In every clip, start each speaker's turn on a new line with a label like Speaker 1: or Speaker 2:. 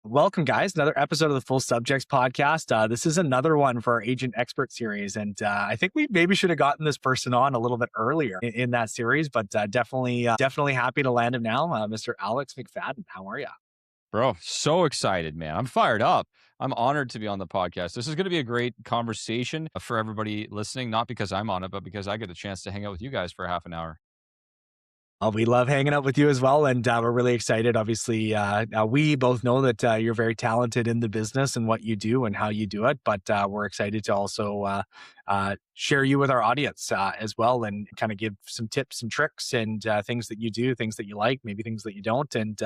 Speaker 1: Welcome, guys. Another episode of the Full Subjects podcast. This is another one for our Agent Expert series. And I think we maybe should have gotten this person on a little bit earlier in that series, but definitely happy to land him now. Mr. Alex McFadyen, how are you?
Speaker 2: Bro, so excited, man. I'm fired up. I'm honored to be on the podcast. This is going to be a great conversation for everybody listening, not because I'm on it, but because I get a chance to hang out with you guys for half an hour.
Speaker 1: We love hanging out with you as well, and we're really excited. Obviously, we both know that you're very talented in the business and what you do and how you do it, but we're excited to also share you with our audience as well, and kind of give some tips and tricks and things that you do, things that you like, maybe things that you don't. And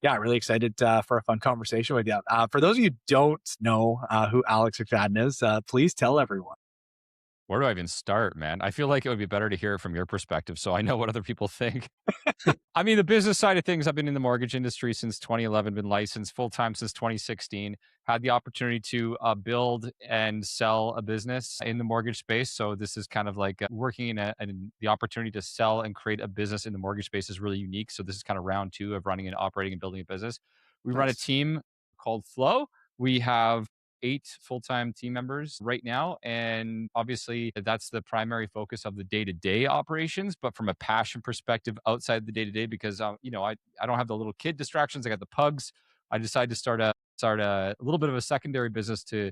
Speaker 1: really excited for a fun conversation with you. For those of you who don't know who Alex McFadyen is, please tell everyone.
Speaker 2: Where do I even start, man? I feel like it would be better to hear it from your perspective so I know what other people think. I mean, the business side of things, I've been in the mortgage industry since 2011, been licensed full-time since 2016, had the opportunity to build and sell a business in the mortgage space. So this is kind of like working in the opportunity to sell and create a business in the mortgage space is really unique. So this is kind of round two of running and operating and building a business. We run a team called Flow. We have 8 full-time team members right now. And obviously that's the primary focus of the day-to-day operations, but from a passion perspective outside the day-to-day, because I don't have the little kid distractions. I got the pugs. I decided to start a little bit of a secondary business to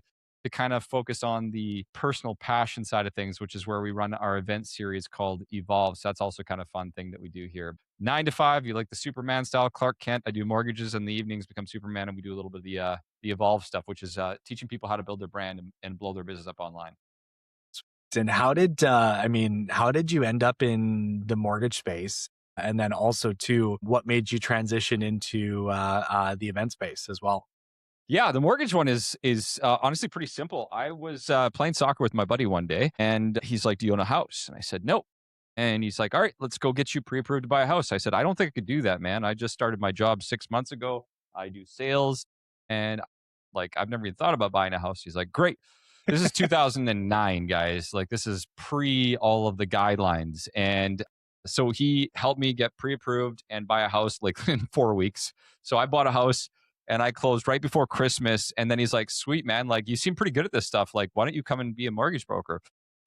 Speaker 2: kind of focus on the personal passion side of things, which is where we run our event series called Evolve. So that's also kind of fun thing that we do here. 9 to 5, you like the Superman style Clark Kent. I do mortgages in the evenings, become Superman, and we do a little bit of the Evolve stuff, which is teaching people how to build their brand and blow their business up online.
Speaker 1: And how did you end up in the mortgage space? And then also too, what made you transition into the event space as well?
Speaker 2: Yeah, the mortgage one is honestly pretty simple. I was playing soccer with my buddy one day, and he's like, "Do you own a house?" And I said, "No." And he's like, "All right, let's go get you pre-approved to buy a house." I said, "I don't think I could do that, man. I just started my job 6 months ago. I do sales, and like I've never even thought about buying a house." He's like, "Great." This is 2009, guys. Like this is pre all of the guidelines, and so he helped me get pre-approved and buy a house like in 4 weeks. So I bought a house and I closed right before Christmas. And then he's like, "Sweet, man. Like, you seem pretty good at this stuff. Like, why don't you come and be a mortgage broker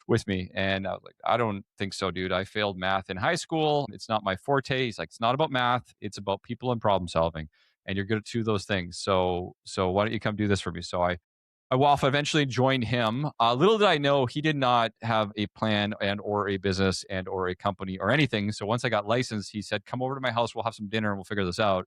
Speaker 2: with me?" And I was like, "I don't think so, dude. I failed math in high school. It's not my forte." He's like, "It's not about math. It's about people and problem solving. And you're good at 2 of those things. So why don't you come do this for me?" So I eventually joined him. Little did I know he did not have a plan and or a business and or a company or anything. So once I got licensed, he said, "Come over to my house. We'll have some dinner and we'll figure this out."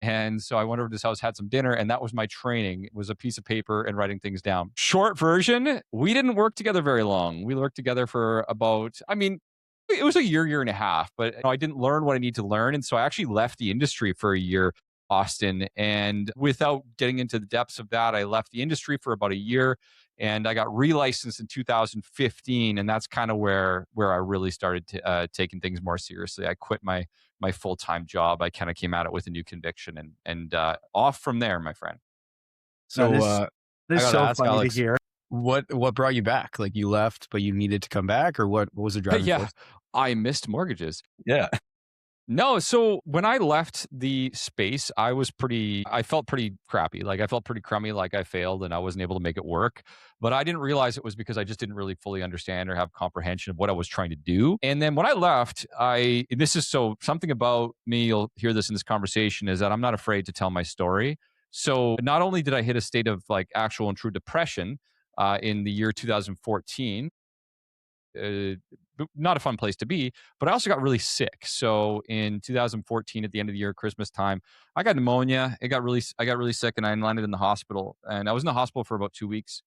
Speaker 2: And so I went over to his house, had some dinner, and that was my training. It was a piece of paper and writing things down. Short version, we didn't work together very long. We worked together for about, it was a year and a half, but I didn't learn what I need to learn. And so I actually left the industry for a year, Austin. And without getting into the depths of that, I left the industry for about a year and I got relicensed in 2015. And that's kind of where I really started taking things more seriously. I quit my full-time job. I kind of came at it with a new conviction and off from there, my friend.
Speaker 3: So
Speaker 1: this is so funny
Speaker 3: Alex,
Speaker 1: to hear.
Speaker 3: What brought you back? Like you left, but you needed to come back, or what was the driving force?
Speaker 2: I missed mortgages.
Speaker 3: Yeah.
Speaker 2: No, so when I left the space, I felt pretty crappy. Like I felt pretty crummy, like I failed and I wasn't able to make it work. But I didn't realize it was because I just didn't really fully understand or have comprehension of what I was trying to do. And then when I left, something about me, you'll hear this in this conversation, is that I'm not afraid to tell my story. So not only did I hit a state of like actual and true depression in the year 2014, not a fun place to be, but I also got really sick. So in 2014, at the end of the year, Christmas time, I got pneumonia. I got really sick and I landed in the hospital, and I was in the hospital for about 2 weeks.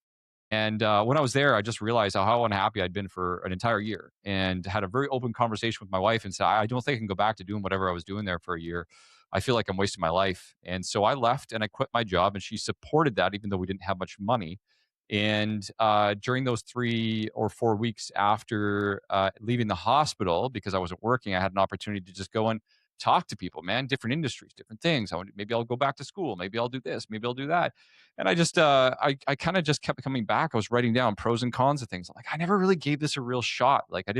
Speaker 2: And when I was there, I just realized how unhappy I'd been for an entire year, and had a very open conversation with my wife and said, "I don't think I can go back to doing whatever I was doing there for a year. I feel like I'm wasting my life." And so I left and I quit my job, and she supported that even though we didn't have much money. And during those 3 or 4 weeks after leaving the hospital, because I wasn't working, I had an opportunity to just go and talk to people, man, different industries, different things. Maybe I'll go back to school. Maybe I'll do this. Maybe I'll do that. And I just, I kind of just kept coming back. I was writing down pros and cons of things. Like, I never really gave this a real shot. Like, I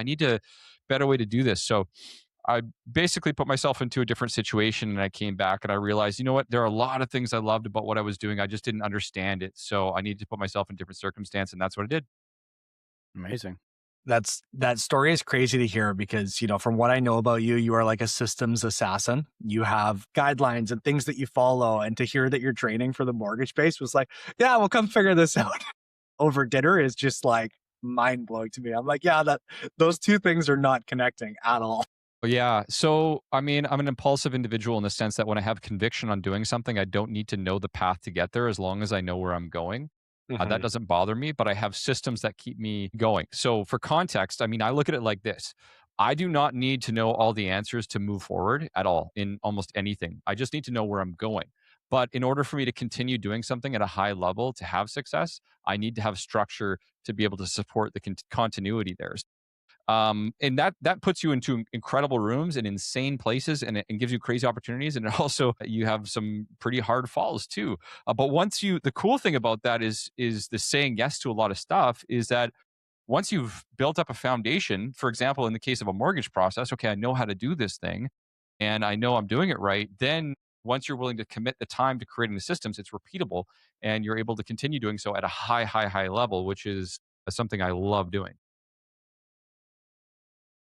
Speaker 2: need a better way to do this. So I basically put myself into a different situation, and I came back and I realized, you know what? There are a lot of things I loved about what I was doing. I just didn't understand it. So I needed to put myself in different circumstance, and that's what I did.
Speaker 3: Amazing.
Speaker 1: That story is crazy to hear because, from what I know about you, you are like a systems assassin. You have guidelines and things that you follow. And to hear that you're training for the mortgage space was like, yeah, we'll come figure this out over dinner is just like mind blowing to me. I'm like, yeah, those two things are not connecting at all.
Speaker 2: Yeah. So, I mean, I'm an impulsive individual in the sense that when I have conviction on doing something, I don't need to know the path to get there as long as I know where I'm going. That
Speaker 1: Mhm.
Speaker 2: doesn't bother me, but I have systems that keep me going. So, for context, I mean, I look at it like this. I do not need to know all the answers to move forward at all in almost anything. I just need to know where I'm going. But in order for me to continue doing something at a high level to have success, I need to have structure to be able to support the continuity there. And that puts you into incredible rooms and insane places, and gives you crazy opportunities, and it also you have some pretty hard falls too. But the cool thing about that is the saying yes to a lot of stuff is that once you've built up a foundation, for example, in the case of a mortgage process, okay, I know how to do this thing, and I know I'm doing it right. Then once you're willing to commit the time to creating the systems, it's repeatable, and you're able to continue doing so at a high level, which is something I love doing.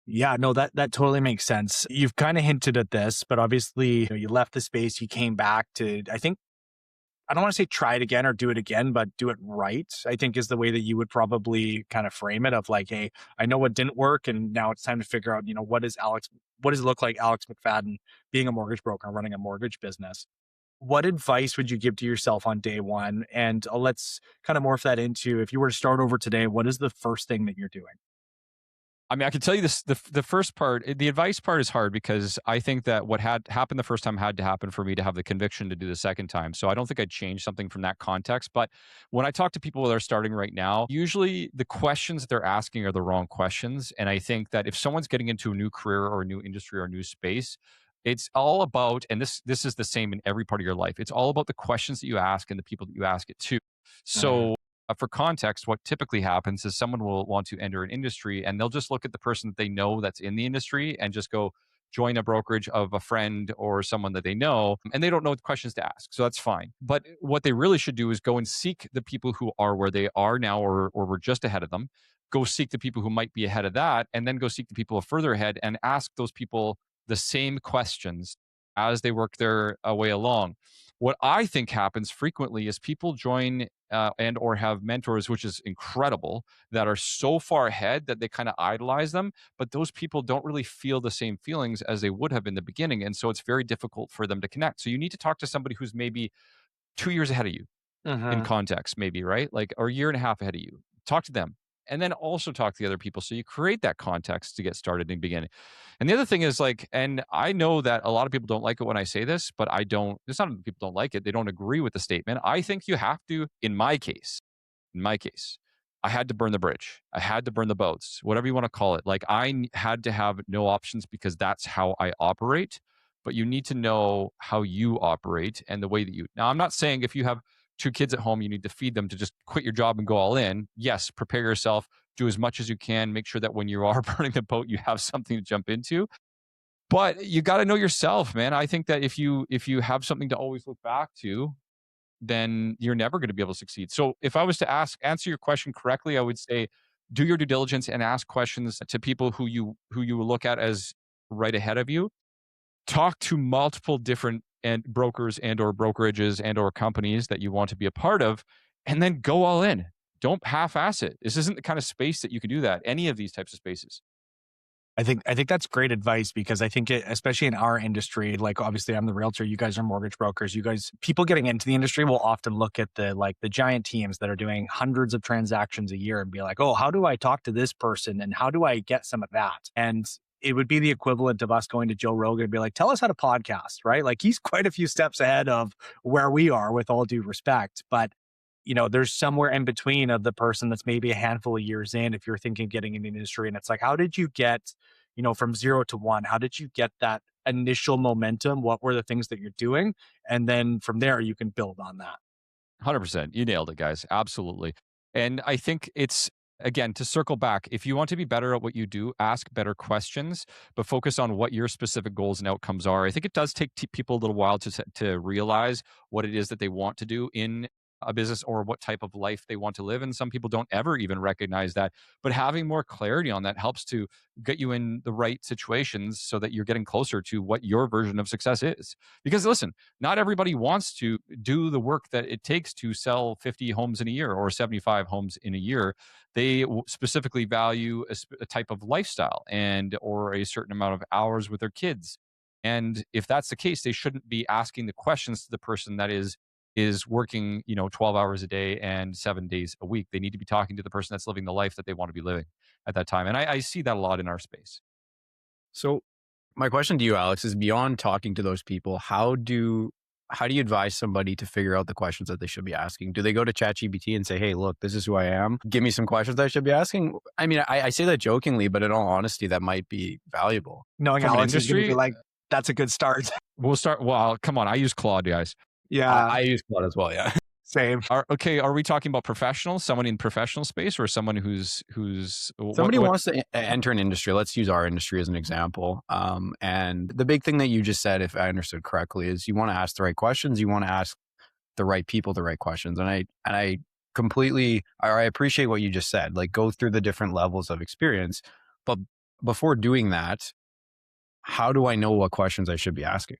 Speaker 1: Yeah, no, that totally makes sense. You've kind of hinted at this, but obviously, you left the space, you came back to, I think, I don't want to say try it again or do it again, but do it right, I think is the way that you would probably kind of frame it of like, hey, I know what didn't work. And now it's time to figure out, what does it look like Alex McFadyen being a mortgage broker and running a mortgage business? What advice would you give to yourself on day one? And let's kind of morph that into if you were to start over today, what is the first thing that you're doing?
Speaker 2: I mean, I can tell you this: the first part, the advice part, is hard because I think that what had happened the first time had to happen for me to have the conviction to do the second time. So I don't think I'd change something from that context. But when I talk to people that are starting right now, usually the questions that they're asking are the wrong questions. And I think that if someone's getting into a new career or a new industry or a new space, it's all about, and this is the same in every part of your life. It's all about the questions that you ask and the people that you ask it to.
Speaker 1: Mhm.
Speaker 2: So for context, what typically happens is someone will want to enter an industry and they'll just look at the person that they know that's in the industry and just go join a brokerage of a friend or someone that they know, and they don't know what questions to ask. So that's fine. But what they really should do is go and seek the people who are where they are now or were just ahead of them. Go seek the people who might be ahead of that, and then go seek the people further ahead and ask those people the same questions as they work their way along. What I think happens frequently is people join and or have mentors, which is incredible, that are so far ahead that they kind of idolize them, but those people don't really feel the same feelings as they would have in the beginning, and so it's very difficult for them to connect. So you need to talk to somebody who's maybe 2 years ahead of you in
Speaker 1: Mhm.
Speaker 2: context, maybe, right? Like, or a year and a half ahead of you. Talk to them. And then also talk to the other people. So you create that context to get started in the beginning. And the other thing is like, and I know that a lot of people don't like it when I say this, but I don't, it's not that people don't like it. They don't agree with the statement. I think you have to, in my case, I had to burn the bridge. I had to burn the boats, whatever you want to call it. Like had to have no options because that's how I operate. But you need to know how you operate and the way that you. Now, I'm not saying if you have two kids at home, you need to feed them to just quit your job and go all in. Yes, prepare yourself, do as much as you can, make sure that when you are burning the boat, you have something to jump into. But you got to know yourself, man. I think that if you have something to always look back to, then you're never going to be able to succeed. So if I was to answer your question correctly, I would say do your due diligence and ask questions to people who you look at as right ahead of you. Talk to multiple different and brokers and or brokerages and or companies that you want to be a part of, and then go all in. Don't half-ass it. This isn't the kind of space that you can do that. Any of these types of spaces.
Speaker 1: I think that's great advice because I think especially in our industry, like obviously I'm the realtor, you guys are mortgage brokers. You guys, people getting into the industry will often look at the giant teams that are doing hundreds of transactions a year and be like, oh, how do I talk to this person and how do I get some of that? And it would be the equivalent of us going to Joe Rogan and be like, tell us how to podcast, right? Like he's quite a few steps ahead of where we are with all due respect. But there's somewhere in between of the person that's maybe a handful of years in, if you're thinking getting in the industry. And it's like, how did you get, from 0 to 1? How did you get that initial momentum? What were the things that you're doing? And then from there, you can build on that.
Speaker 2: 100%. You nailed it, guys. Absolutely. And I think it's again, to circle back, if you want to be better at what you do, ask better questions, but focus on what your specific goals and outcomes are. I think it does take people a little while to realize what it is that they want to do in a business or what type of life they want to live. And some people don't ever even recognize that. But having more clarity on that helps to get you in the right situations so that you're getting closer to what your version of success is. Because listen, not everybody wants to do the work that it takes to sell 50 homes in a year or 75 homes in a year. They specifically value a type of lifestyle and or a certain amount of hours with their kids. And if that's the case, they shouldn't be asking the questions to the person that is working, 12 hours a day and 7 days a week. They need to be talking to the person that's living the life that they want to be living at that time. And I see that a lot in our space.
Speaker 3: So my question to you, Alex, is beyond talking to those people, how do you advise somebody to figure out the questions that they should be asking? Do they go to ChatGPT and say, hey, look, this is who I am. Give me some questions I should be asking? I mean, I say that jokingly, but in all honesty, that might be valuable.
Speaker 1: Knowing
Speaker 2: From an
Speaker 1: Alex is going to be
Speaker 2: industry,
Speaker 1: like, that's a good start.
Speaker 2: we'll start. Well, come on. I use Claude, guys.
Speaker 1: Yeah,
Speaker 3: I use Claude as well, yeah.
Speaker 1: same.
Speaker 2: Are we talking about professionals, someone in professional space, or someone who's
Speaker 3: Somebody wants to enter an industry. Let's use our industry as an example. And the big thing that you just said, if I understood correctly, is you want to ask the right questions. You want to ask the right people the right questions. And I completely, I appreciate what you just said. Like, go through the different levels of experience. But before doing that, how do I know what questions I should be asking?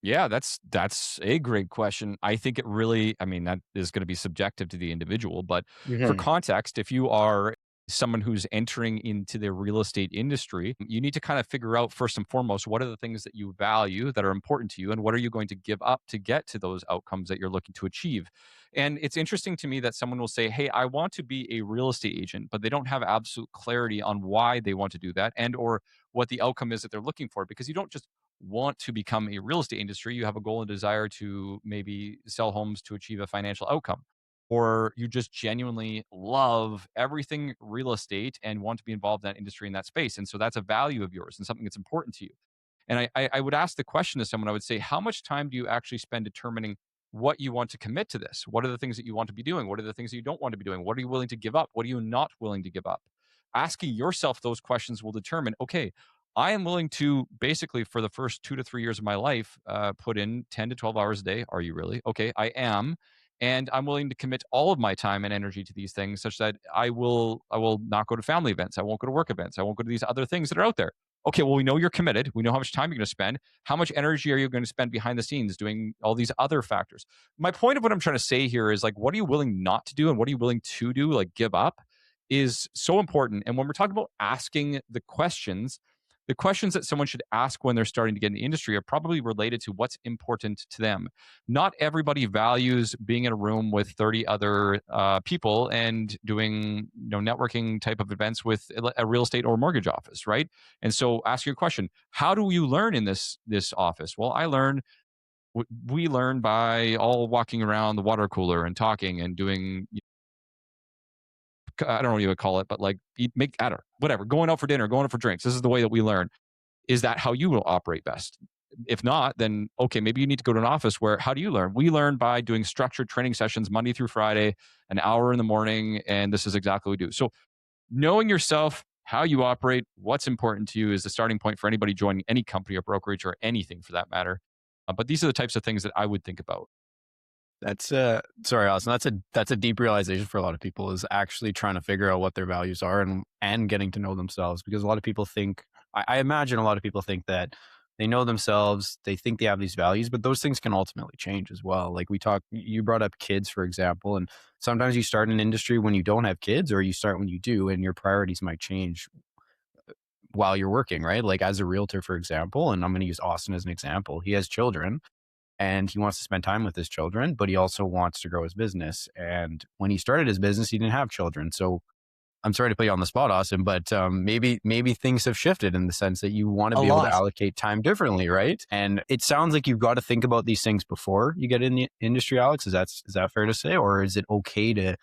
Speaker 2: Yeah, that's a great question. I think it really, that is going to be subjective to the individual, but for context, if you are someone who's entering into the real estate industry, you need to kind of figure out first and foremost, what are the things that you value that are important to you, and what are you going to give up to get to those outcomes that you're looking to achieve? And it's interesting to me that someone will say, hey, I want to be a real estate agent, but they don't have absolute clarity on why they want to do that and or what the outcome is that they're looking for, because you don't just want to become a real estate industry. You have a goal and desire to maybe sell homes to achieve a financial outcome, or you just genuinely love everything real estate and want to be involved in that industry, in that space. And so that's a value of yours and something that's important to you. And I would ask the question to someone, I would say, how much time do you actually spend determining what you want to commit to this? What are the things that you want to be doing? What are the things that you don't want to be doing? What are you willing to give up? What are you not willing to give up? Asking yourself those questions will determine, okay, I am willing to basically for the first 2 to 3 years of my life, put in 10 to 12 hours a day. Are you really? Okay, I am. And I'm willing to commit all of my time and energy to these things such that I will not go to family events. I won't go to work events. I won't go to these other things that are out there. Okay, well, we know you're committed. We know how much time you're going to spend. How much energy are you going to spend behind the scenes doing all these other factors? My point of what I'm trying to say here is, like, what are you willing not to do and what are you willing to do, like give up, is so important. And when we're talking about asking the questions that someone should ask when they're starting to get in the industry are probably related to what's important to them. Not everybody values being in a room with 30 other people and doing networking type of events with a real estate or mortgage office, right? And so ask your question, how do you learn in this office? Well, we learn by all walking around the water cooler and talking and doing, I don't know what you would call it, but like whatever, going out for dinner, going out for drinks. This is the way that we learn. Is that how you will operate best? If not, then okay, maybe you need to go to an office where, how do you learn? We learn by doing structured training sessions Monday through Friday, an hour in the morning, and this is exactly what we do. So knowing yourself, how you operate, what's important to you is the starting point for anybody joining any company or brokerage or anything for that matter. But these are the types of things that I would think about.
Speaker 3: That's sorry, Allison. That's a deep realization for a lot of people, is actually trying to figure out what their values are and getting to know themselves. Because a lot of people think, I imagine a lot of people think that they know themselves, they think they have these values, but those things can ultimately change as well. Like you brought up kids, for example, and sometimes you start in an industry when you don't have kids, or you start when you do, and your priorities might change while you're working, right? Like as a realtor, for example, and I'm going to use Austin as an example. He has children and he wants to spend time with his children, but he also wants to grow his business. And when he started his business, he didn't have children. So I'm sorry to put you on the spot, Austin, but maybe things have shifted in the sense that you want to be able to allocate time differently, right? And it sounds like you've got to think about these things before you get in the industry, Alex. Is that fair to say? Or is it okay to...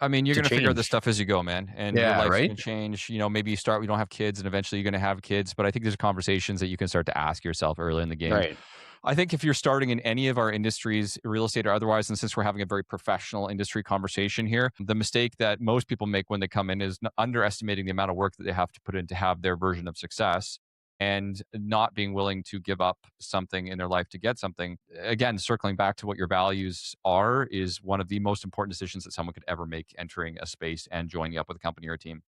Speaker 2: I mean, you're going to figure out this stuff as you go, man. And your life's
Speaker 3: right?
Speaker 2: going to change. Maybe we don't have kids and eventually you're going to have kids. But I think there's conversations that you can start to ask yourself early in the game.
Speaker 3: Right.
Speaker 2: I think if you're starting in any of our industries, real estate or otherwise, and since we're having a very professional industry conversation here, the mistake that most people make when they come in is underestimating the amount of work that they have to put in to have their version of success and not being willing to give up something in their life to get something. Again, circling back to what your values are is one of the most important decisions that someone could ever make entering a space and joining up with a company or a team.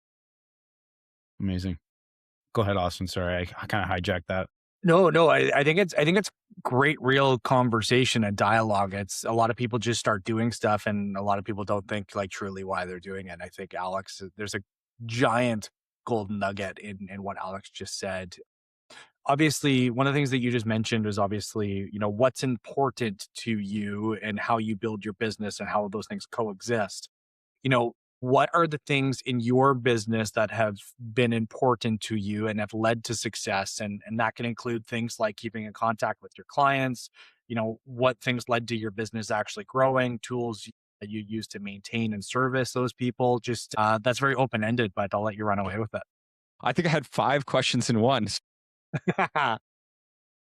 Speaker 3: Amazing. Go ahead, Austin. Sorry, I kind of hijacked that.
Speaker 1: No, I think it's great real conversation and dialogue. It's a lot of people just start doing stuff and a lot of people don't think like truly why they're doing it. I think Alex, there's a giant golden nugget in what Alex just said. Obviously, one of the things that you just mentioned is obviously, what's important to you and how you build your business and how those things coexist. What are the things in your business that have been important to you and have led to success? And that can include things like keeping in contact with your clients, what things led to your business actually growing, tools that you use to maintain and service those people. Just that's very open-ended, but I'll let you run away with it.
Speaker 2: I think I had 5 questions in one.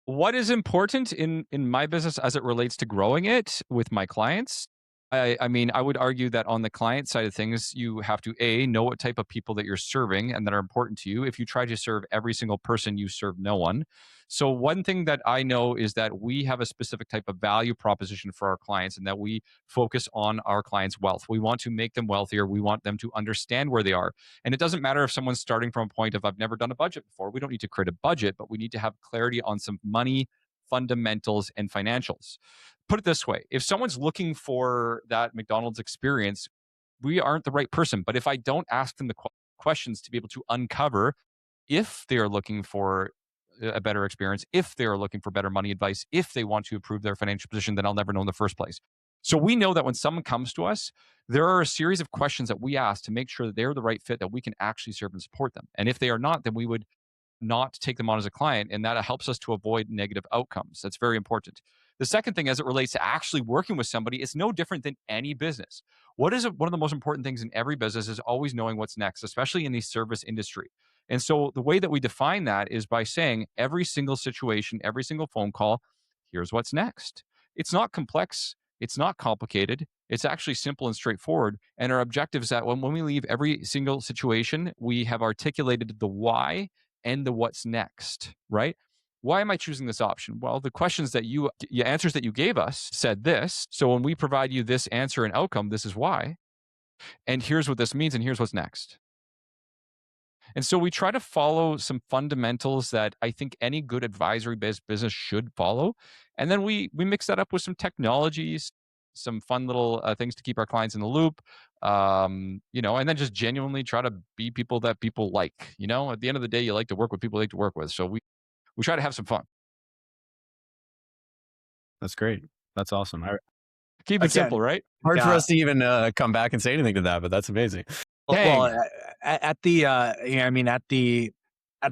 Speaker 2: What is important in my business as it relates to growing it with my clients? I mean, I would argue that on the client side of things, you have to know what type of people that you're serving and that are important to you. If you try to serve every single person, you serve no one. So one thing that I know is that we have a specific type of value proposition for our clients and that we focus on our clients' wealth. We want to make them wealthier. We want them to understand where they are. And it doesn't matter if someone's starting from a point of, I've never done a budget before. We don't need to create a budget, but we need to have clarity on some money fundamentals and financials. Put it this way, if someone's looking for that McDonald's experience, we aren't the right person. But if I don't ask them the questions to be able to uncover if they are looking for a better experience, if they are looking for better money advice, if they want to improve their financial position, then I'll never know in the first place. So we know that when someone comes to us, there are a series of questions that we ask to make sure that they're the right fit, that we can actually serve and support them. And if they are not, then we would not take them on as a client, and that helps us to avoid negative outcomes. That's very important. The second thing, as it relates to actually working with somebody, is no different than any business. One of the most important things in every business is always knowing what's next, especially in the service industry. And so the way that we define that is by saying every single situation, every single phone call, here's what's next. It's not complex. It's not complicated. It's actually simple and straightforward. And our objective is that when we leave every single situation, we have articulated the why and the what's next, right? Why am I choosing this option? Well, the questions that your answers that you gave us said this. So when we provide you this answer and outcome, this is why. And here's what this means, and here's what's next. And so we try to follow some fundamentals that I think any good advisory-based business should follow. And then we mix that up with some technologies, some fun little things to keep our clients in the loop, and then just genuinely try to be people that people like. At the end of the day, you like to work with people you like to work with. So we try to have some fun.
Speaker 3: That's great. That's awesome.
Speaker 2: Keep it simple, right?
Speaker 3: Hard for us to even come back and say anything to that, but that's amazing.
Speaker 1: Well, at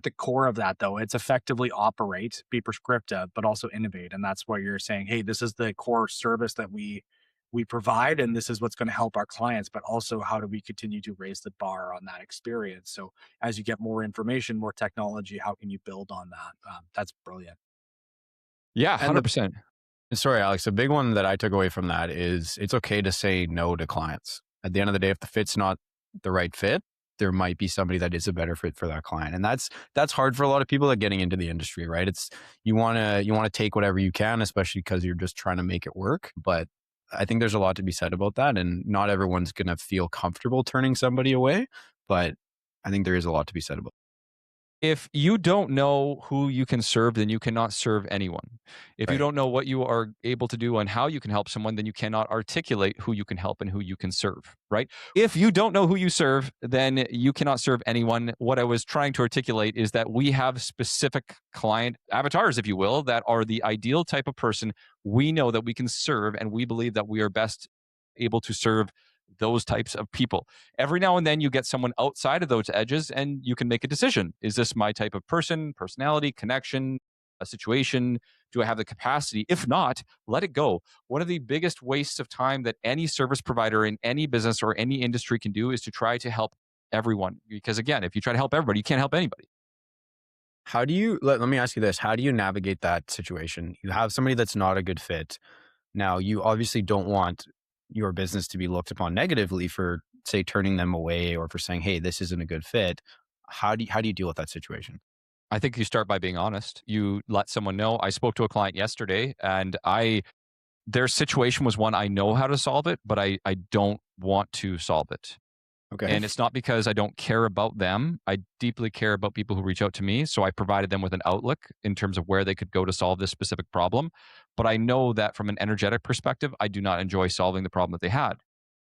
Speaker 1: the core of that, though, it's effectively operate, be prescriptive, but also innovate. And that's where you're saying, hey, this is the core service that we provide, and this is what's going to help our clients, but also how do we continue to raise the bar on that experience? So as you get more information, more technology, how can you build on that? That's brilliant.
Speaker 2: Yeah, 100%.
Speaker 3: Sorry, Alex, a big one that I took away from that is it's okay to say no to clients. At the end of the day, if the fit's not the right fit, there might be somebody that is a better fit for that client. And that's hard for a lot of people that are getting into the industry, right? It's you want to take whatever you can, especially because you're just trying to make it work. But I think there's a lot to be said about that. And not everyone's going to feel comfortable turning somebody away, but I think there is a lot to be said about it.
Speaker 2: If you don't know who you can serve, then you cannot serve anyone. If you don't know what you are able to do and how you can help someone, then you cannot articulate who you can help and who you can serve, right? If you don't know who you serve, then you cannot serve anyone. What I was trying to articulate is that we have specific client avatars, if you will, that are the ideal type of person we know that we can serve, and we believe that we are best able to serve those types of people. Every now and then you get someone outside of those edges and you can make a decision. Is this my type of person, personality, connection, a situation? Do I have the capacity? If not, let it go. One of the biggest wastes of time that any service provider in any business or any industry can do is to try to help everyone. Because again, if you try to help everybody, you can't help anybody.
Speaker 3: How do you, let me ask you this, how do you navigate that situation? You have somebody that's not a good fit. Now, you obviously don't want your business to be looked upon negatively for, say, turning them away or for saying, hey, this isn't a good fit. How do you deal with that situation?
Speaker 2: I think you start by being honest. You let someone know. I spoke to a client yesterday, and their situation was one I know how to solve it, but I don't want to solve it.
Speaker 3: Okay.
Speaker 2: And it's not because I don't care about them. I deeply care about people who reach out to me. So I provided them with an outlook in terms of where they could go to solve this specific problem. But I know that from an energetic perspective, I do not enjoy solving the problem that they had.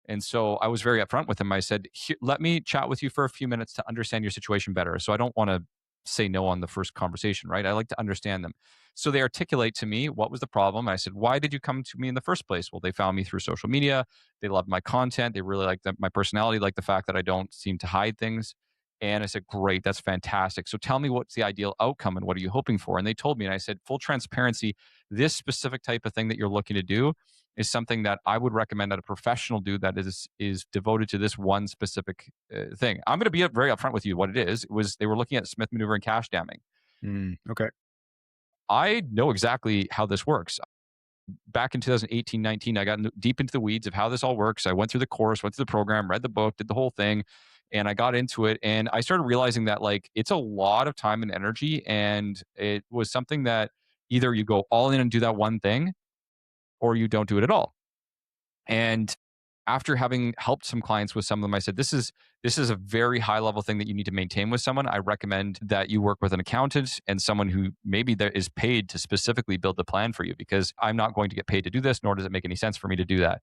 Speaker 2: And so I was very upfront with them. I said, let me chat with you for a few minutes to understand your situation better. So I don't want to say no on the first conversation, right? I like to understand them. So they articulate to me what was the problem. I said, why did you come to me in the first place? Well, they found me through social media. They loved my content. They really liked my personality, like the fact that I don't seem to hide things. And I said, great, that's fantastic. So tell me what's the ideal outcome and what are you hoping for? And they told me, and I said, full transparency, this specific type of thing that you're looking to do is something that I would recommend that a professional do that is devoted to this one specific thing. I'm going to be very upfront with you. What it is it was they were looking at Smith maneuver and cash damming.
Speaker 3: Okay.
Speaker 2: I know exactly how this works. Back in 2018, 19, I got deep into the weeds of how this all works. I went through the course, went through the program, read the book, did the whole thing, and I got into it. And I started realizing that like it's a lot of time and energy, and it was something that either you go all in and do that one thing, or you don't do it at all. And after having helped some clients with some of them, I said, this is a very high level thing that you need to maintain with someone. I recommend that you work with an accountant and someone who maybe that is paid to specifically build the plan for you, because I'm not going to get paid to do this, nor does it make any sense for me to do that,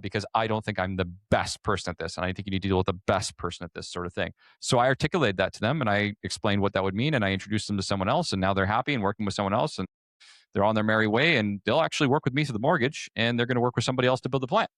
Speaker 2: because I don't think I'm the best person at this. And I think you need to deal with the best person at this sort of thing. So I articulated that to them and I explained what that would mean. And I introduced them to someone else. And now they're happy and working with someone else. And they're on their merry way. And they'll actually work with me through the mortgage. And they're going to work with somebody else to build the plan.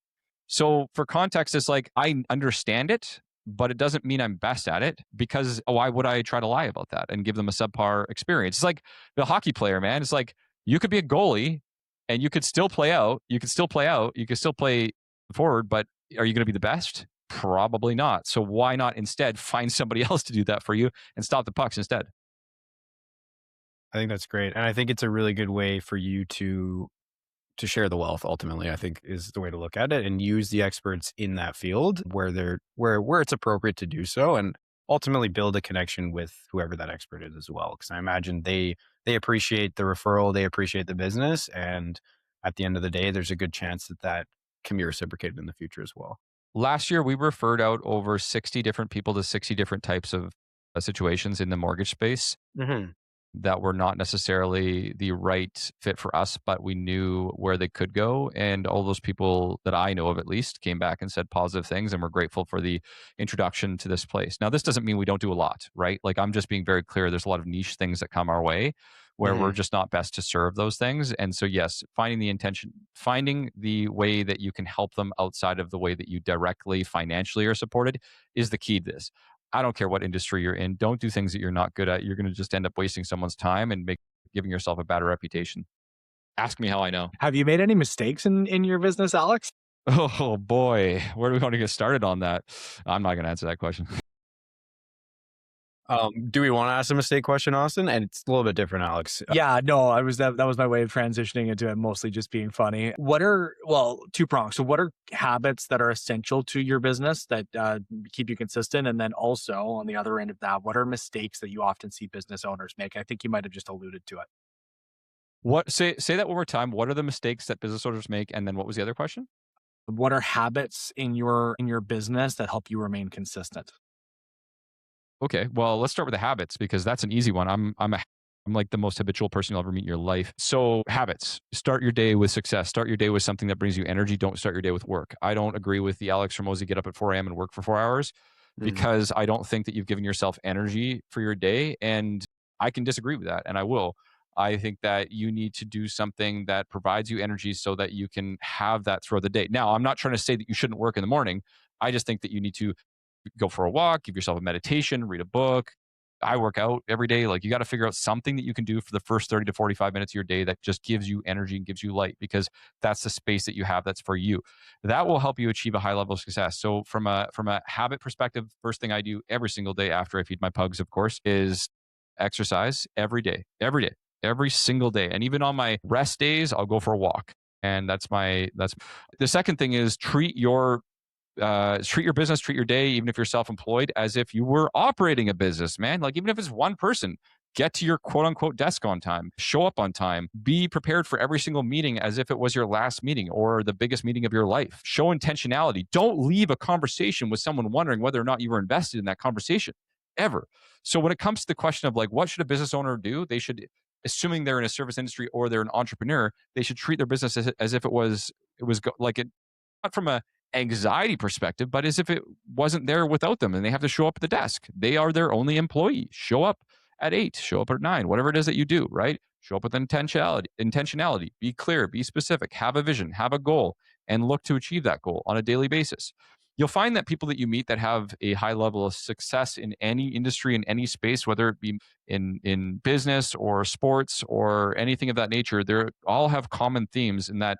Speaker 2: So for context, it's like I understand it, but it doesn't mean I'm best at it, because why would I try to lie about that and give them a subpar experience? It's like the hockey player, man. It's like you could be a goalie and you could still play out. You could still play out. You could still play forward, but are you going to be the best? Probably not. So why not instead find somebody else to do that for you and stop the pucks instead?
Speaker 3: I think that's great. And I think it's a really good way for you to share the wealth, ultimately, I think is the way to look at it, and use the experts in that field where it's appropriate to do so, and ultimately build a connection with whoever that expert is as well. Because I imagine they appreciate the referral, they appreciate the business, and at the end of the day, there's a good chance that can be reciprocated in the future as well.
Speaker 2: Last year, we referred out over 60 different people to 60 different types of situations in the mortgage space that were not necessarily the right fit for us, but we knew where they could go. And all those people that I know of at least came back and said positive things, and we're grateful for the introduction to this place. Now, this doesn't mean we don't do a lot, right? Like I'm just being very clear. There's a lot of niche things that come our way where we're just not best to serve those things. And so, yes, finding the way that you can help them outside of the way that you directly financially are supported is the key to this. I don't care what industry you're in. Don't do things that you're not good at. You're going to just end up wasting someone's time and giving yourself a bad reputation. Ask me how I know.
Speaker 1: Have you made any mistakes in your business, Alex?
Speaker 2: Oh boy, where do we want to get started on that? I'm not going to answer that question.
Speaker 3: Do we want to ask a mistake question, Austin? And it's a little bit different, Alex.
Speaker 1: Yeah, no, that was my way of transitioning into it, mostly just being funny. Two prongs. So what are habits that are essential to your business that keep you consistent? And then also on the other end of that, what are mistakes that you often see business owners make? I think you might have just alluded to it.
Speaker 2: What say that one more time. What are the mistakes that business owners make? And then what was the other question?
Speaker 1: What are habits in your business that help you remain consistent?
Speaker 2: Okay, well, let's start with the habits, because that's an easy one. I'm like the most habitual person you'll ever meet in your life. So habits, start your day with success. Start your day with something that brings you energy. Don't start your day with work. I don't agree with the Alex Hormozi get up at 4 a.m. and work for 4 hours, because I don't think that you've given yourself energy for your day. And I can disagree with that, and I will. I think that you need to do something that provides you energy so that you can have that throughout the day. Now, I'm not trying to say that you shouldn't work in the morning. I just think that you need to go for a walk, give yourself a meditation, read a book. I work out every day. Like you got to figure out something that you can do for the first 30 to 45 minutes of your day that just gives you energy and gives you light, because that's the space that you have that's for you. That will help you achieve a high level of success. So from a habit perspective, first thing I do every single day after I feed my pugs, of course, is exercise every day, every single day. And even on my rest days, I'll go for a walk. And that's the second thing is treat your business, treat your day, even if you're self-employed, as if you were operating a business, man. Like even if it's one person, get to your quote unquote desk on time, show up on time, be prepared for every single meeting as if it was your last meeting or the biggest meeting of your life. Show intentionality. Don't leave a conversation with someone wondering whether or not you were invested in that conversation ever. So when it comes to the question of like, what should a business owner do? They should, assuming they're in a service industry or they're an entrepreneur, they should treat their business as if it was like it, not from a anxiety perspective, but as if it wasn't there without them and they have to show up at the desk. They are their only employee. Show up at 8, show up at 9, whatever it is that you do, right? Show up with intentionality, be clear, be specific, have a vision, have a goal, and look to achieve that goal on a daily basis. You'll find that people that you meet that have a high level of success in any industry, in any space, whether it be in business or sports or anything of that nature, they all have common themes in that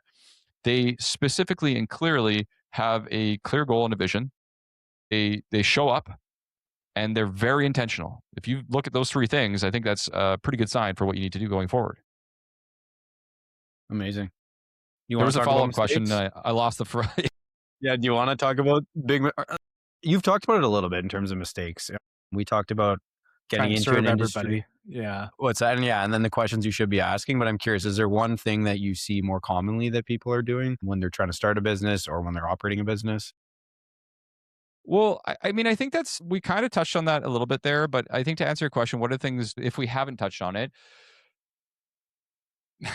Speaker 2: they specifically and clearly have a clear goal and a vision. They show up and they're very intentional. If you look at those 3 things, I think that's a pretty good sign for what you need to do going forward.
Speaker 3: Amazing.
Speaker 2: There was a follow-up question. I lost the
Speaker 3: Yeah. Do you want to talk about you've talked about it a little bit in terms of mistakes. We talked about getting into an industry.
Speaker 1: Everybody. Yeah.
Speaker 3: What's that? And then the questions you should be asking. But I'm curious, is there one thing that you see more commonly that people are doing when they're trying to start a business or when they're operating a business?
Speaker 2: Well, I mean, I think we kind of touched on that a little bit there, but I think to answer your question, what are things, if we haven't touched on it, you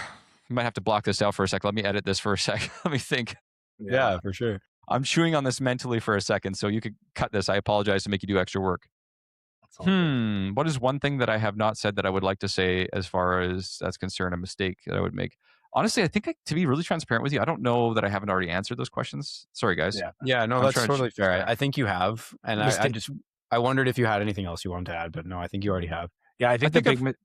Speaker 2: might have to block this out for a sec. Let me edit this for a sec. Let me think.
Speaker 3: Yeah, for sure.
Speaker 2: I'm chewing on this mentally for a second, so you could cut this. I apologize to make you do extra work. What is one thing that I have not said that I would like to say as far as that's concerned, a mistake that I would make? Honestly, I think to be really transparent with you, I don't know that I haven't already answered those questions. Sorry, guys.
Speaker 3: Yeah, no, that's totally fair. I think you have. And I wondered if you had anything else you wanted to add, but no, I think you already have.
Speaker 1: Yeah, I think the big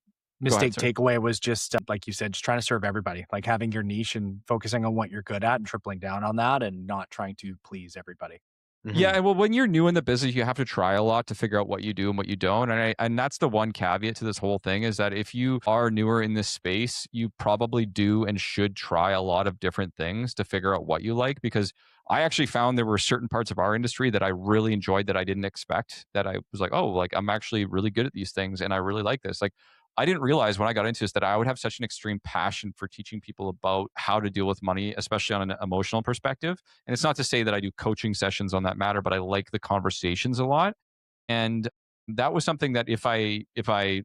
Speaker 1: mistake takeaway was just, like you said, just trying to serve everybody, like having your niche and focusing on what you're good at and tripling down on that and not trying to please everybody.
Speaker 2: Yeah, well, when you're new in the business, you have to try a lot to figure out what you do and what you don't. And that's the one caveat to this whole thing is that if you are newer in this space, you probably do and should try a lot of different things to figure out what you like. Because I actually found there were certain parts of our industry that I really enjoyed that I didn't expect, that I was like, oh, like I'm actually really good at these things and I really like this. Like I didn't realize when I got into this that I would have such an extreme passion for teaching people about how to deal with money, especially on an emotional perspective. And it's not to say that I do coaching sessions on that matter, but I like the conversations a lot. And that was something that if I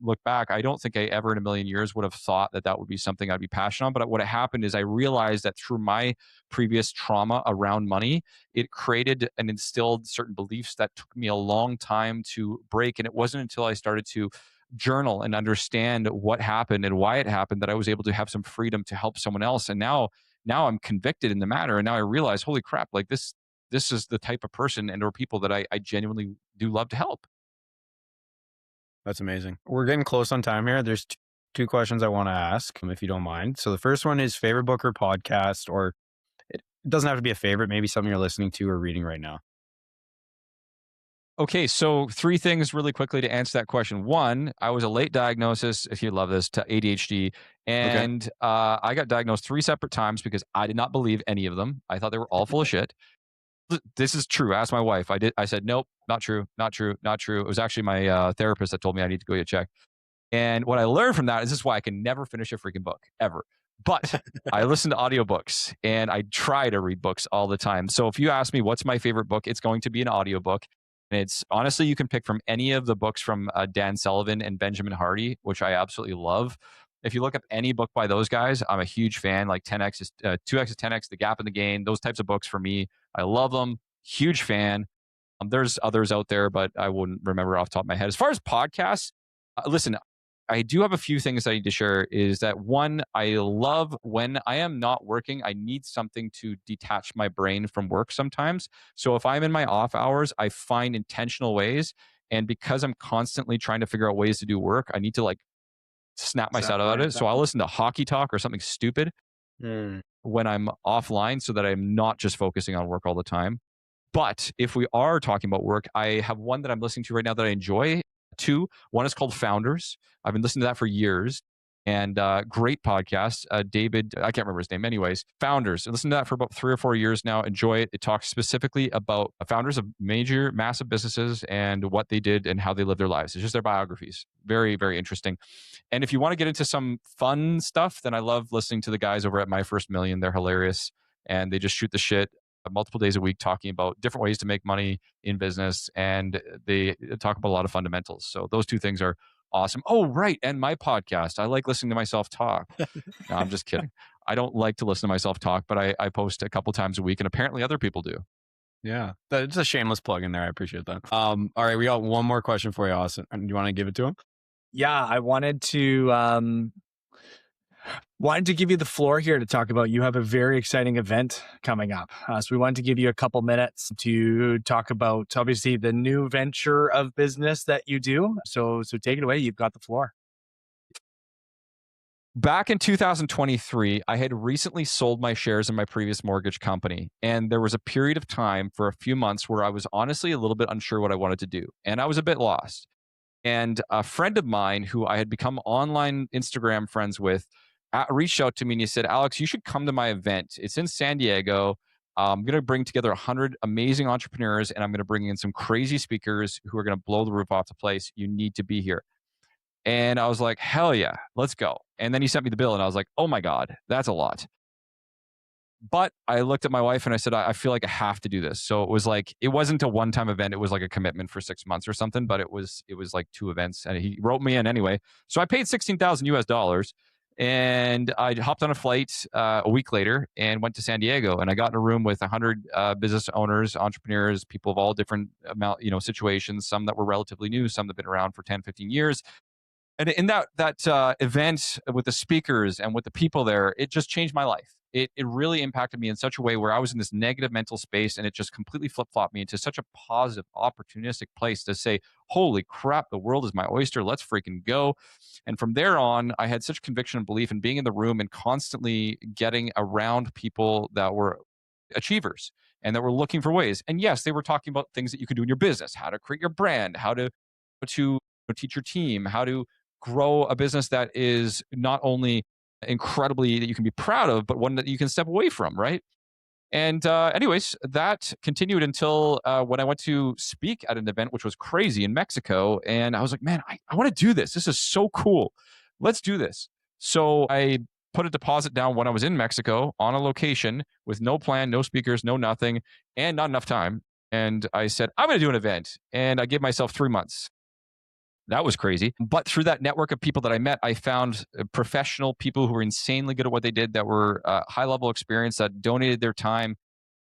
Speaker 2: look back, I don't think I ever in a million years would have thought that would be something I'd be passionate on. But what happened is I realized that through my previous trauma around money, it created and instilled certain beliefs that took me a long time to break. And it wasn't until I started to journal and understand what happened and why it happened that I was able to have some freedom to help someone else. And now I'm convicted in the matter. And now I realize, holy crap, like this is the type of person and or people that I genuinely do love to help.
Speaker 3: That's amazing. We're getting close on time here. There's 2 questions I want to ask, if you don't mind. So the first one is favorite book or podcast, or it doesn't have to be a favorite, maybe something you're listening to or reading right now.
Speaker 2: Okay, so 3 things really quickly to answer that question. 1, I was a late diagnosis, if you love this, to ADHD. And I got diagnosed 3 separate times because I did not believe any of them. I thought they were all full of shit. This is true. Ask my wife. I said, nope, not true. It was actually my therapist that told me I need to go get checked. And what I learned from that is this is why I can never finish a freaking book, ever. But I listen to audiobooks and I try to read books all the time. So if you ask me what's my favorite book, it's going to be an audiobook. And it's honestly, you can pick from any of the books from Dan Sullivan and Benjamin Hardy, which I absolutely love. If you look up any book by those guys, I'm a huge fan. Like 2X is 10X, The Gap in the Gain, those types of books for me. I love them. Huge fan. There's others out there, but I wouldn't remember off the top of my head. As far as podcasts, listen, I do have a few things I need to share. Is that one, I love when I am not working, I need something to detach my brain from work sometimes. So if I'm in my off hours, I find intentional ways. And because I'm constantly trying to figure out ways to do work, I need to like snap myself out of it. So I'll listen to hockey talk or something stupid when I'm offline so that I'm not just focusing on work all the time. But if we are talking about work, I have one that I'm listening to right now that I enjoy two. One is called Founders. I've been listening to that for years. And great podcast. David, I can't remember his name. Anyways, Founders. I listened to that for about 3 or 4 years now. Enjoy it. It talks specifically about founders of major, massive businesses and what they did and how they lived their lives. It's just their biographies. Very, very interesting. And if you want to get into some fun stuff, then I love listening to the guys over at My First Million. They're hilarious. And they just shoot the shit multiple days a week talking about different ways to make money in business. And they talk about a lot of fundamentals. So those two things are awesome. Oh, right. And my podcast. I like listening to myself talk. No, I'm just kidding. I don't like to listen to myself talk, but I post a couple times a week, and apparently other people do.
Speaker 3: Yeah. It's a shameless plug in there. I appreciate that. All right. We got one more question for you, Austin. Do you want to give it to him?
Speaker 1: Yeah, I wanted to give you the floor here to talk about, you have a very exciting event coming up. So we wanted to give you a couple minutes to talk about, obviously, the new venture of business that you do. So take it away. You've got the floor.
Speaker 2: Back in 2023, I had recently sold my shares in my previous mortgage company. And there was a period of time for a few months where I was honestly a little bit unsure what I wanted to do. And I was a bit lost. And a friend of mine who I had become online Instagram friends with reached out to me and he said, Alex, you should come to my event. It's in San Diego. I'm going to bring together 100 amazing entrepreneurs, and I'm going to bring in some crazy speakers who are going to blow the roof off the place. You need to be here. And I was like, hell yeah, let's go. And then he sent me the bill and I was like, oh my God, that's a lot. But I looked at my wife and I said, I feel like I have to do this. So it was like, it wasn't a one-time event. It was like a commitment for 6 months or something, but it was like 2 events, and he wrote me in anyway. So I paid $16,000 and I hopped on a flight a week later and went to San Diego, and I got in a room with 100 business owners, entrepreneurs, people of all different situations, some that were relatively new, some that have been around for 10, 15 years. And in that event with the speakers and with the people there, it just changed my life. It really impacted me in such a way where I was in this negative mental space, and it just completely flip-flopped me into such a positive, opportunistic place to say, holy crap, the world is my oyster. Let's freaking go. And from there on, I had such conviction and belief in being in the room and constantly getting around people that were achievers and that were looking for ways. And yes, they were talking about things that you could do in your business, how to create your brand, how to teach your team, how to grow a business that is not only incredibly that you can be proud of, but one that you can step away from, right? And anyways, that continued until when I went to speak at an event, which was crazy in Mexico. And I was like, man, I want to do this. This is so cool. Let's do this. So I put a deposit down when I was in Mexico on a location with no plan, no speakers, no nothing, and not enough time. And I said, I'm going to do an event. And I gave myself 3 months. That was crazy. But through that network of people that I met, I found professional people who were insanely good at what they did, that were high level experience, that donated their time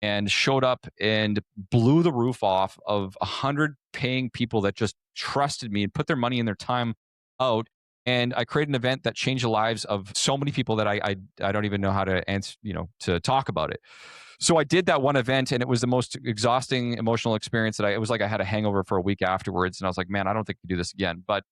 Speaker 2: and showed up and blew the roof off of 100 paying people that just trusted me and put their money and their time out. And I created an event that changed the lives of so many people that I don't even know how to answer, to talk about it. So I did that one event, and it was the most exhausting emotional experience it was like I had a hangover for a week afterwards. And I was like, man, I don't think I can do this again. But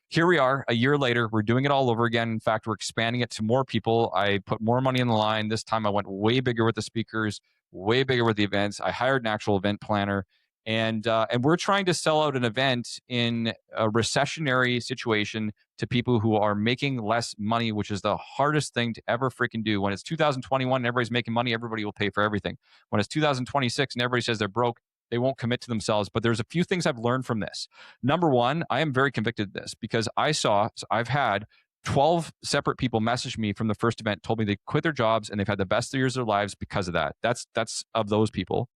Speaker 2: here we are, a year later, we're doing it all over again. In fact, we're expanding it to more people. I put more money on the line. This time I went way bigger with the speakers, way bigger with the events. I hired an actual event planner. And we're trying to sell out an event in a recessionary situation to people who are making less money, which is the hardest thing to ever freaking do. When it's 2021 and everybody's making money, everybody will pay for everything. When it's 2026 and everybody says they're broke, they won't commit to themselves. But there's a few things I've learned from this. Number one, I am very convicted of this because I've had 12 separate people message me from the first event, told me they quit their jobs and they've had the best years of their lives because of that. That's of those people.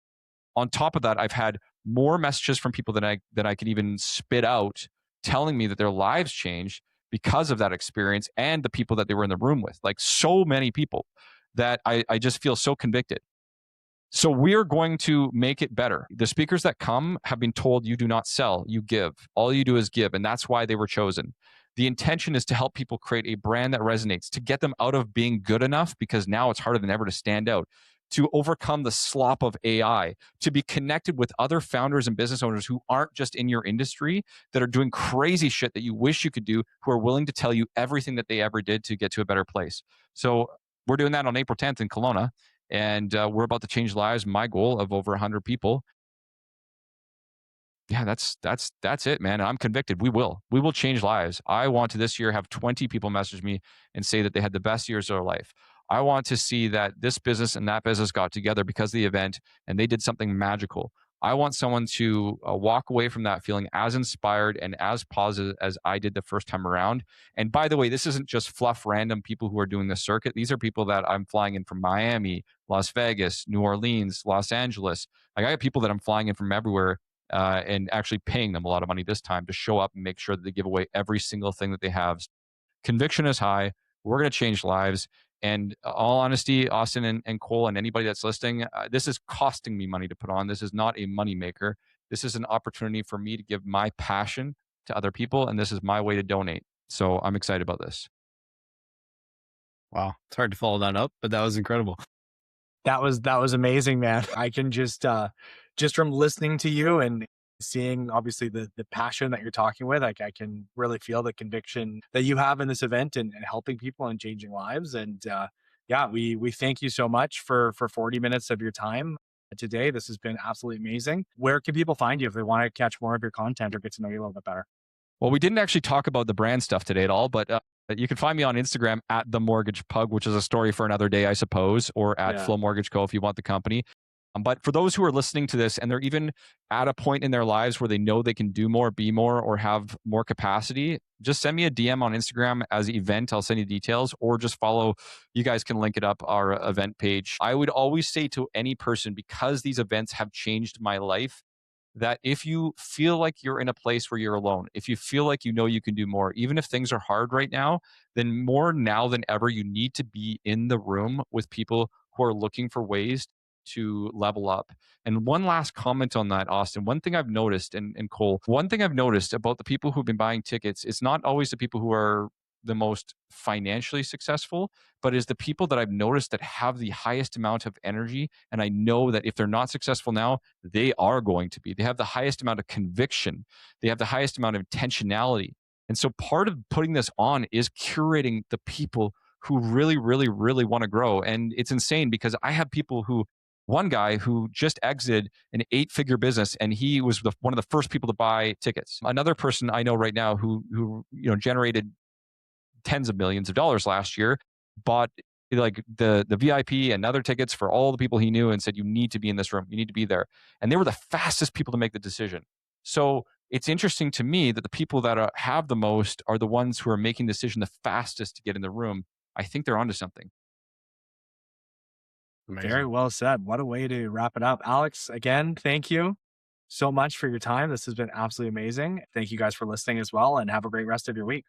Speaker 2: On top of that, I've had more messages from people than I can even spit out, telling me that their lives changed because of that experience and the people that they were in the room with. Like so many people that I just feel so convicted. So we're going to make it better. The speakers that come have been told, you do not sell, you give. All you do is give. And that's why they were chosen. The intention is to help people create a brand that resonates, to get them out of being good enough, because now it's harder than ever to stand out, to overcome the slop of AI, to be connected with other founders and business owners who aren't just in your industry, that are doing crazy shit that you wish you could do, who are willing to tell you everything that they ever did to get to a better place. So we're doing that on April 10th in Kelowna, and we're about to change lives. My goal of over 100 people. Yeah, that's it, man. I'm convicted. We will change lives. I want to this year have 20 people message me and say that they had the best years of their life. I want to see that this business and that business got together because of the event and they did something magical. I want someone to walk away from that feeling as inspired and as positive as I did the first time around. And by the way, this isn't just fluff random people who are doing the circuit. These are people that I'm flying in from Miami, Las Vegas, New Orleans, Los Angeles. Like I got people that I'm flying in from everywhere and actually paying them a lot of money this time to show up and make sure that they give away every single thing that they have. Conviction is high. We're going to change lives. And all honesty, Austin and Cole and anybody that's listening, this is costing me money to put on. This is not a money maker. This is an opportunity for me to give my passion to other people, and this is my way to donate. So I'm excited about this.
Speaker 3: Wow. It's hard to follow that up, but that was incredible.
Speaker 1: That was amazing, man. I can just from listening to you and seeing obviously the passion that you're talking with, like I can really feel the conviction that you have in this event and helping people and changing lives. And yeah, we thank you so much for 40 minutes of your time today. This has been absolutely amazing. Where can people find you if they want to catch more of your content or get to know you a little bit better?
Speaker 2: Well, we didn't actually talk about the brand stuff today at all, but you can find me on Instagram at the Mortgage Pug, which is a story for another day, I suppose, or at Flow Mortgage Co. if you want the company. But for those who are listening to this and they're even at a point in their lives where they know they can do more, be more, or have more capacity, just send me a DM on Instagram as event. I'll send you details, or just follow. You guys can link it up our event page. I would always say to any person, because these events have changed my life, that if you feel like you're in a place where you're alone, if you feel like you know you can do more, even if things are hard right now, then more now than ever, you need to be in the room with people who are looking for ways to level up. And one last comment on that, Austin. One thing I've noticed, and Cole, one thing I've noticed about the people who've been buying tickets, it's not always the people who are the most financially successful, but is the people that I've noticed that have the highest amount of energy. And I know that if they're not successful now, they are going to be. They have the highest amount of conviction. They have the highest amount of intentionality. And so part of putting this on is curating the people who really, really, really want to grow. And it's insane because I have people who, one guy who just exited an 8-figure business, and he was one of the first people to buy tickets. Another person I know right now who generated tens of millions of dollars last year, bought like the VIP and other tickets for all the people he knew and said, you need to be in this room. You need to be there. And they were the fastest people to make the decision. So it's interesting to me that the people that have the most are the ones who are making the decision the fastest to get in the room. I think they're onto something.
Speaker 3: Amazing.
Speaker 1: Very well said. What a way to wrap it up. Alex, again, thank you so much for your time. This has been absolutely amazing. Thank you guys for listening as well, and have a great rest of your week.